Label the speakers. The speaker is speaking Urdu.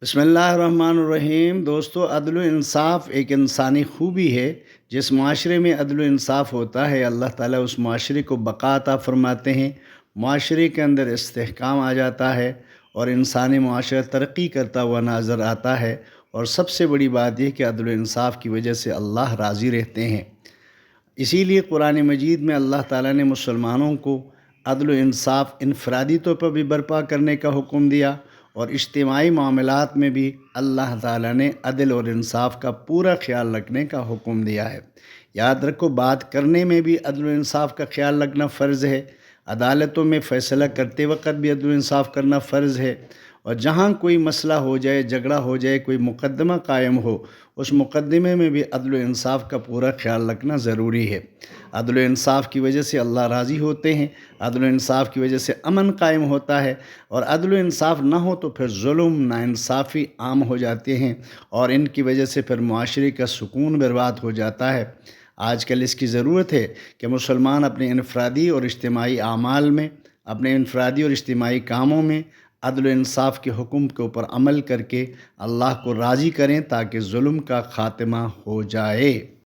Speaker 1: بسم اللہ الرحمن الرحیم۔ دوستو، عدل و انصاف ایک انسانی خوبی ہے۔ جس معاشرے میں عدل و انصاف ہوتا ہے، اللہ تعالیٰ اس معاشرے کو بقا عطا فرماتے ہیں، معاشرے کے اندر استحکام آ جاتا ہے اور انسانی معاشرہ ترقی کرتا ہوا نظر آتا ہے۔ اور سب سے بڑی بات یہ کہ عدل و انصاف کی وجہ سے اللہ راضی رہتے ہیں۔ اسی لیے قرآن مجید میں اللہ تعالیٰ نے مسلمانوں کو عدل و انصاف انفرادی طور پر بھی برپا کرنے کا حکم دیا، اور اجتماعی معاملات میں بھی اللہ تعالیٰ نے عدل اور انصاف کا پورا خیال رکھنے کا حکم دیا ہے۔ یاد رکھو، بات کرنے میں بھی عدل و انصاف کا خیال رکھنا فرض ہے، عدالتوں میں فیصلہ کرتے وقت بھی عدل و انصاف کرنا فرض ہے، اور جہاں کوئی مسئلہ ہو جائے، جھگڑا ہو جائے، کوئی مقدمہ قائم ہو، اس مقدمے میں بھی عدل و انصاف کا پورا خیال رکھنا ضروری ہے۔ عدل و انصاف کی وجہ سے اللہ راضی ہوتے ہیں، عدل و انصاف کی وجہ سے امن قائم ہوتا ہے، اور عدل و انصاف نہ ہو تو پھر ظلم، ناانصافی عام ہو جاتے ہیں، اور ان کی وجہ سے پھر معاشرے کا سکون برباد ہو جاتا ہے۔ آج کل اس کی ضرورت ہے کہ مسلمان اپنے انفرادی اور اجتماعی اعمال میں، اپنے انفرادی اور اجتماعی کاموں میں عدل و انصاف کے حکم کے اوپر عمل کر کے اللہ کو راضی کریں، تاکہ ظلم کا خاتمہ ہو جائے۔